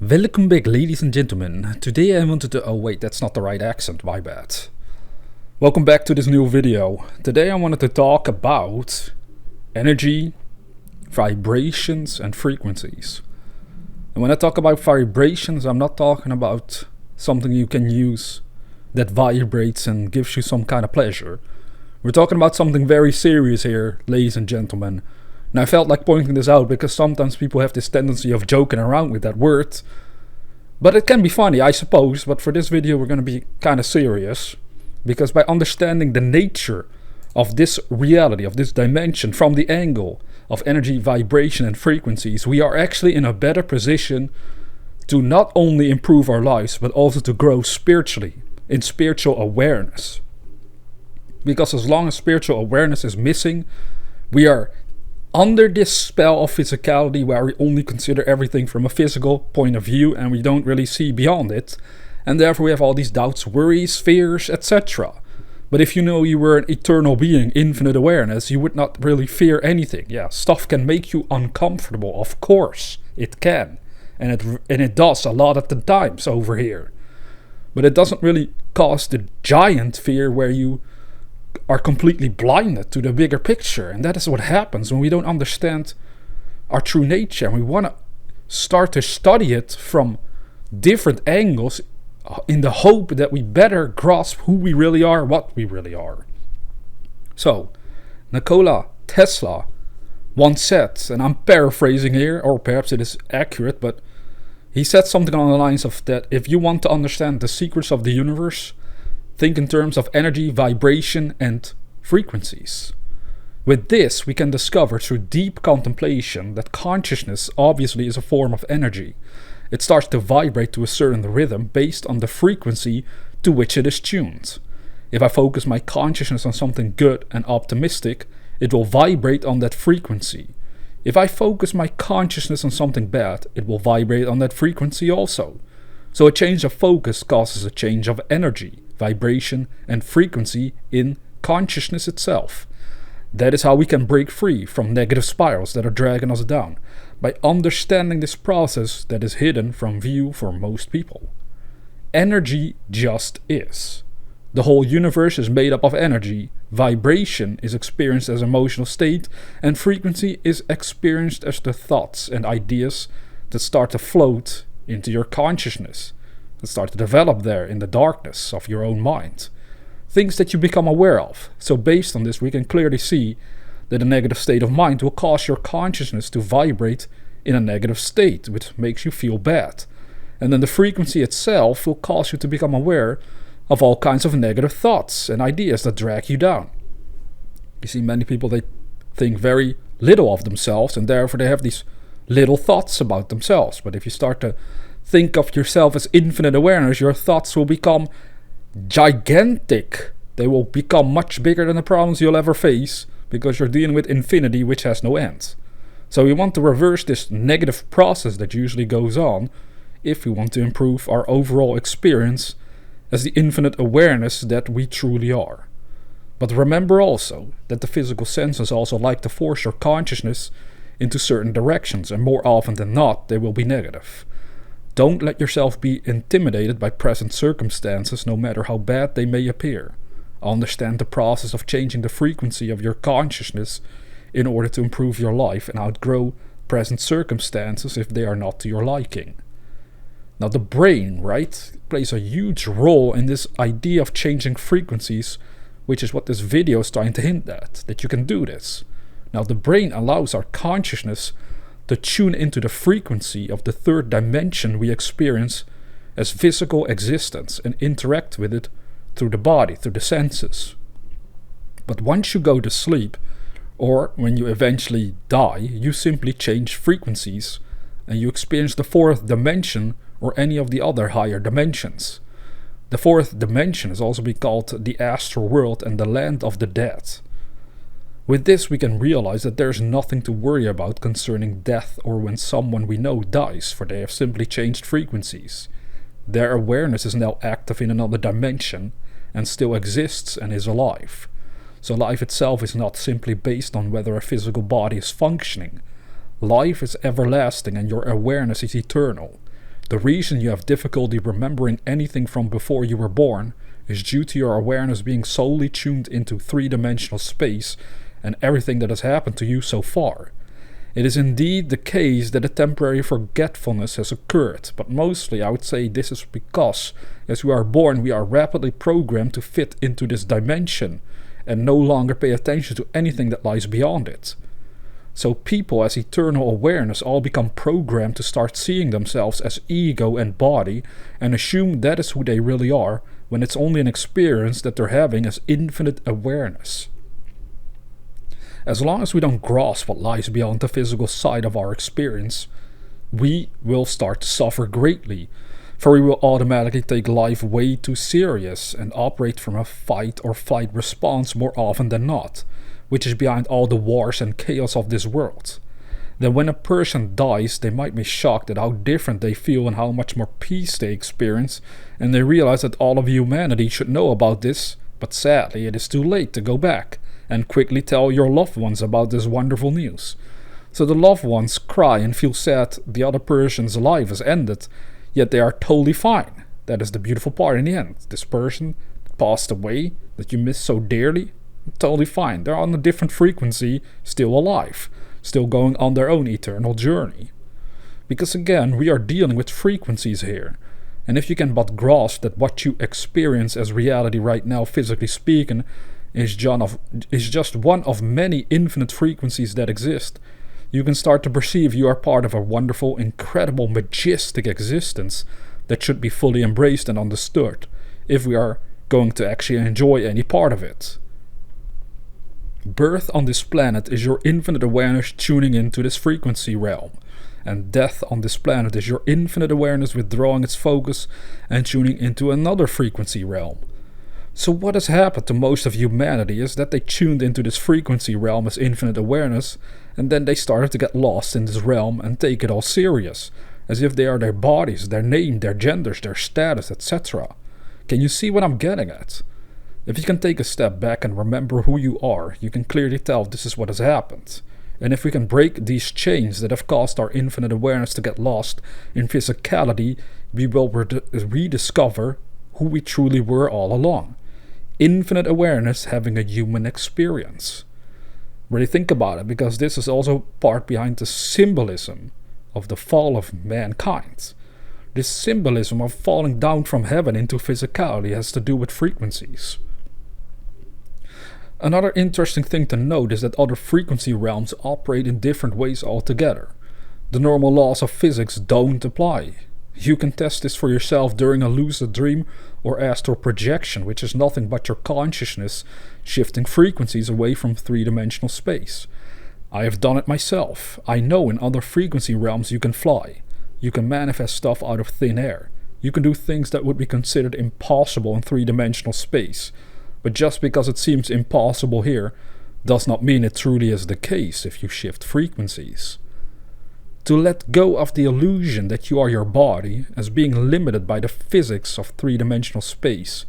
Welcome back, ladies and gentlemen. Today I wanted to... Oh wait, that's not the right accent, my bad. Welcome back to this new video. Today I wanted to talk about energy, vibrations and frequencies. And when I talk about vibrations, I'm not talking about something you can use that vibrates and gives you some kind of pleasure. We're talking about something very serious here, ladies and gentlemen. And I felt like pointing this out because sometimes people have this tendency of joking around with that word. But it can be funny, I suppose, but for this video we're going to be kind of serious. Because by understanding the nature of this reality, of this dimension, from the angle of energy, vibration and frequencies, we are actually in a better position to not only improve our lives, but also to grow spiritually, in spiritual awareness. Because as long as spiritual awareness is missing, we are under this spell of physicality where we only consider everything from a physical point of view and we don't really see beyond it. And therefore we have all these doubts, worries, fears, etc. But if you know you were an eternal being, infinite awareness, you would not really fear anything. Yeah, stuff can make you uncomfortable, of course, it can. And it does a lot of the times over here. But it doesn't really cause the giant fear where you are completely blinded to the bigger picture. And that is what happens when we don't understand our true nature. And we want to start to study it from different angles in the hope that we better grasp who we really are, what we really are. So, Nikola Tesla once said, and I'm paraphrasing here, or perhaps it is accurate, but he said something along the lines of that if you want to understand the secrets of the universe, think in terms of energy, vibration and frequencies. With this, we can discover through deep contemplation that consciousness obviously is a form of energy. It starts to vibrate to a certain rhythm based on the frequency to which it is tuned. If I focus my consciousness on something good and optimistic, it will vibrate on that frequency. If I focus my consciousness on something bad, it will vibrate on that frequency also. So a change of focus causes a change of energy, vibration and frequency in consciousness itself. That is how we can break free from negative spirals that are dragging us down, by understanding this process that is hidden from view for most people. Energy just is. The whole universe is made up of energy. Vibration is experienced as emotional state, and frequency is experienced as the thoughts and ideas that start to float into your consciousness, that start to develop there in the darkness of your own mind. Things that you become aware of. So based on this, we can clearly see that a negative state of mind will cause your consciousness to vibrate in a negative state, which makes you feel bad. And then the frequency itself will cause you to become aware of all kinds of negative thoughts and ideas that drag you down. You see, many people, they think very little of themselves, and therefore they have these little thoughts about themselves. But if you start to think of yourself as infinite awareness, your thoughts will become gigantic. They will become much bigger than the problems you'll ever face, because you're dealing with infinity which has no end. So we want to reverse this negative process that usually goes on if we want to improve our overall experience as the infinite awareness that we truly are. But remember also that the physical senses also like to force your consciousness into certain directions, and more often than not they will be negative. Don't let yourself be intimidated by present circumstances, no matter how bad they may appear. Understand the process of changing the frequency of your consciousness in order to improve your life and outgrow present circumstances if they are not to your liking. Now the brain, right, plays a huge role in this idea of changing frequencies, which is what this video is trying to hint at, that you can do this. Now the brain allows our consciousness to tune into the frequency of the third dimension we experience as physical existence and interact with it through the body, through the senses. But once you go to sleep, or when you eventually die, you simply change frequencies and you experience the fourth dimension or any of the other higher dimensions. The fourth dimension is also been called the astral world and the land of the dead. With this, we can realize that there is nothing to worry about concerning death or when someone we know dies, for they have simply changed frequencies. Their awareness is now active in another dimension and still exists and is alive. So life itself is not simply based on whether a physical body is functioning. Life is everlasting and your awareness is eternal. The reason you have difficulty remembering anything from before you were born is due to your awareness being solely tuned into three-dimensional space and everything that has happened to you so far. It is indeed the case that a temporary forgetfulness has occurred, but mostly I would say this is because as we are born we are rapidly programmed to fit into this dimension and no longer pay attention to anything that lies beyond it. So people as eternal awareness all become programmed to start seeing themselves as ego and body and assume that is who they really are, when it's only an experience that they're having as infinite awareness. As long as we don't grasp what lies beyond the physical side of our experience, we will start to suffer greatly, for we will automatically take life way too serious and operate from a fight or flight response more often than not, which is behind all the wars and chaos of this world. Then when a person dies, they might be shocked at how different they feel and how much more peace they experience, and they realize that all of humanity should know about this, but sadly it is too late to go back and quickly tell your loved ones about this wonderful news. So the loved ones cry and feel sad the other person's life has ended, yet they are totally fine. That is the beautiful part in the end. This person passed away that you miss so dearly, totally fine. They're on a different frequency, still alive, still going on their own eternal journey. Because again, we are dealing with frequencies here. And if you can but grasp that what you experience as reality right now, physically speaking, is just one of many infinite frequencies that exist, you can start to perceive you are part of a wonderful, incredible, majestic existence that should be fully embraced and understood, if we are going to actually enjoy any part of it. Birth on this planet is your infinite awareness tuning into this frequency realm, and death on this planet is your infinite awareness withdrawing its focus and tuning into another frequency realm. So what has happened to most of humanity is that they tuned into this frequency realm as infinite awareness, and then they started to get lost in this realm and take it all serious, as if they are their bodies, their name, their genders, their status, etc. Can you see what I'm getting at? If you can take a step back and remember who you are, you can clearly tell this is what has happened. And if we can break these chains that have caused our infinite awareness to get lost in physicality, we will rediscover who we truly were all along. Infinite awareness having a human experience. Really think about it, because this is also part behind the symbolism of the fall of mankind. This symbolism of falling down from heaven into physicality has to do with frequencies. Another interesting thing to note is that other frequency realms operate in different ways altogether. The normal laws of physics don't apply. You can test this for yourself during a lucid dream or astral projection, which is nothing but your consciousness shifting frequencies away from three-dimensional space. I have done it myself. I know in other frequency realms you can fly. You can manifest stuff out of thin air. You can do things that would be considered impossible in three-dimensional space. But just because it seems impossible here does not mean it truly is the case if you shift frequencies. To let go of the illusion that you are your body as being limited by the physics of three-dimensional space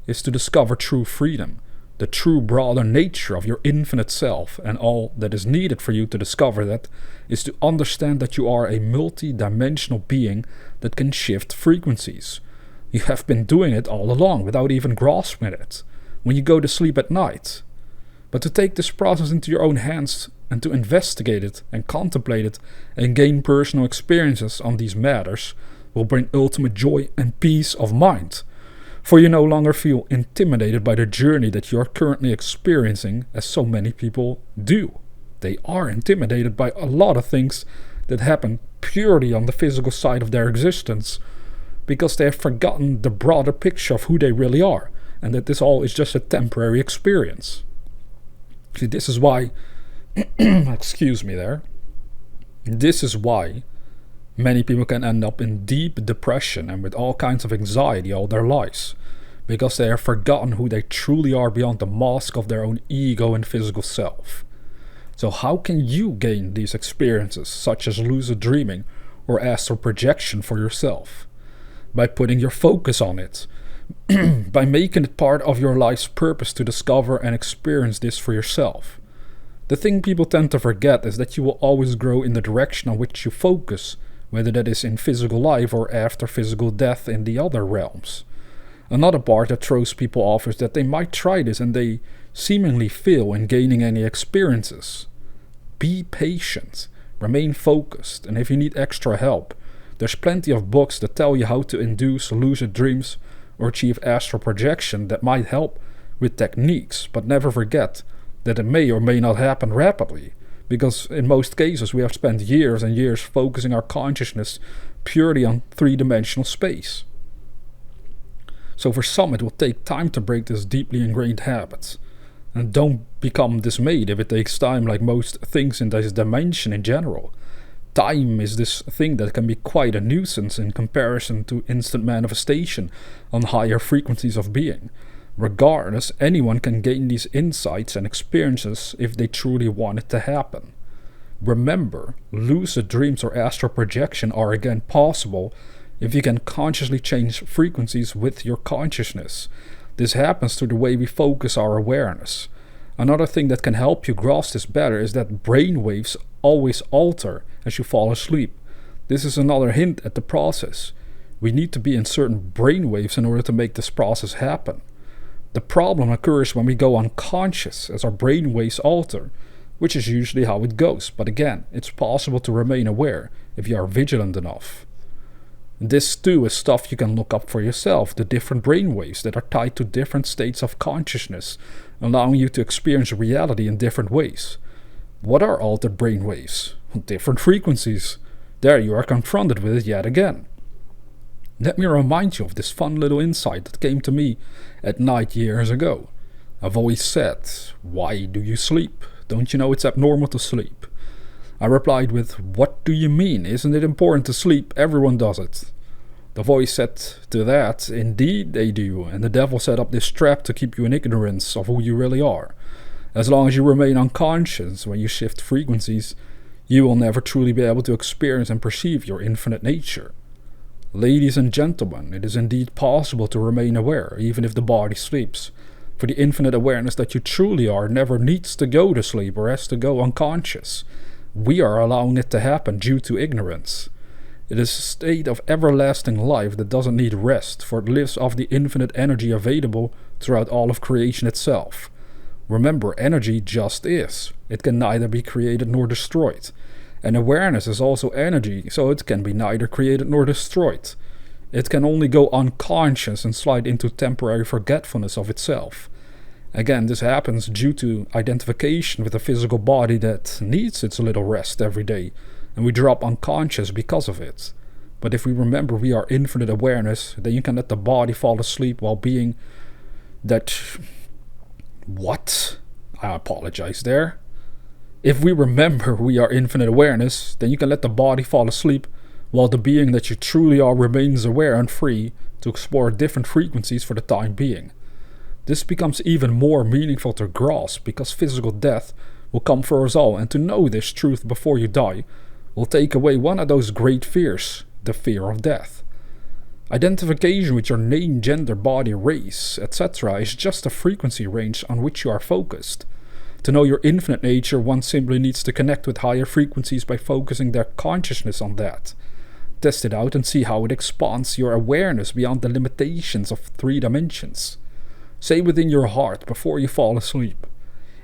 is to discover true freedom, the true broader nature of your infinite self, and all that is needed for you to discover that is to understand that you are a multi-dimensional being that can shift frequencies. You have been doing it all along without even grasping it, when you go to sleep at night. But to take this process into your own hands and to investigate it and contemplate it and gain personal experiences on these matters will bring ultimate joy and peace of mind. For you no longer feel intimidated by the journey that you are currently experiencing, as so many people do. They are intimidated by a lot of things that happen purely on the physical side of their existence, because they have forgotten the broader picture of who they really are, and that this all is just a temporary experience. See, this is why, excuse me there, this is why many people can end up in deep depression and with all kinds of anxiety all their lives, because they have forgotten who they truly are beyond the mask of their own ego and physical self. So how can you gain these experiences, such as lucid dreaming or astral projection, for yourself? By putting your focus on it, by making it part of your life's purpose to discover and experience this for yourself. The thing people tend to forget is that you will always grow in the direction on which you focus, whether that is in physical life or after physical death in the other realms. Another part that throws people off is that they might try this and they seemingly fail in gaining any experiences. Be patient, remain focused, and if you need extra help, there's plenty of books that tell you how to induce lucid dreams or achieve astral projection that might help with techniques, but never forget that it may or may not happen rapidly, because in most cases we have spent years and years focusing our consciousness purely on three-dimensional space. So for some it will take time to break this deeply ingrained habit. And don't become dismayed if it takes time, like most things in this dimension in general. Time is this thing that can be quite a nuisance in comparison to instant manifestation on higher frequencies of being. Regardless, anyone can gain these insights and experiences if they truly want it to happen. Remember, lucid dreams or astral projection are again possible if you can consciously change frequencies with your consciousness. This happens through the way we focus our awareness. Another thing that can help you grasp this better is that brain waves always alter as you fall asleep. This is another hint at the process. We need to be in certain brain waves in order to make this process happen. The problem occurs when we go unconscious as our brain waves alter, which is usually how it goes. But again, it's possible to remain aware if you are vigilant enough. This too is stuff you can look up for yourself, the different brainwaves that are tied to different states of consciousness, allowing you to experience reality in different ways. What are altered brainwaves? Different frequencies. There you are confronted with it yet again. Let me remind you of this fun little insight that came to me at night years ago. A voice said, "Why do you sleep? Don't you know it's abnormal to sleep?" I replied with, "What do you mean? Isn't it important to sleep? Everyone does it." The voice said to that, "Indeed they do, and the devil set up this trap to keep you in ignorance of who you really are. As long as you remain unconscious when you shift frequencies, you will never truly be able to experience and perceive your infinite nature." Ladies and gentlemen, it is indeed possible to remain aware, even if the body sleeps. For the infinite awareness that you truly are never needs to go to sleep or has to go unconscious. We are allowing it to happen due to ignorance. It is a state of everlasting life that doesn't need rest, for it lives off the infinite energy available throughout all of creation itself. Remember, energy just is. It can neither be created nor destroyed. And awareness is also energy, so it can be neither created nor destroyed. It can only go unconscious and slide into temporary forgetfulness of itself. Again, this happens due to identification with a physical body that needs its little rest every day, and we drop unconscious because of it. But if we remember we are infinite awareness, then you can let the body fall asleep while being that... What? I apologize there. If we remember we are infinite awareness, then you can let the body fall asleep while the being that you truly are remains aware and free to explore different frequencies for the time being. This becomes even more meaningful to grasp because physical death will come for us all, and to know this truth before you die will take away one of those great fears, the fear of death. Identification with your name, gender, body, race, etc. is just a frequency range on which you are focused. To know your infinite nature, one simply needs to connect with higher frequencies by focusing their consciousness on that. Test it out and see how it expands your awareness beyond the limitations of 3 dimensions. Say within your heart before you fall asleep,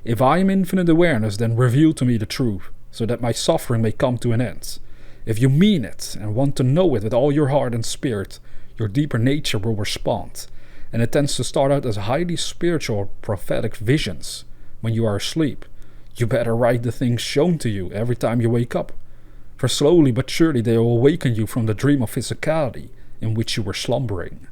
"If I am infinite awareness, then reveal to me the truth, so that my suffering may come to an end." If you mean it and want to know it with all your heart and spirit, your deeper nature will respond, and it tends to start out as highly spiritual, prophetic visions. When you are asleep, you better write the things shown to you every time you wake up, for slowly but surely they will awaken you from the dream of physicality in which you were slumbering.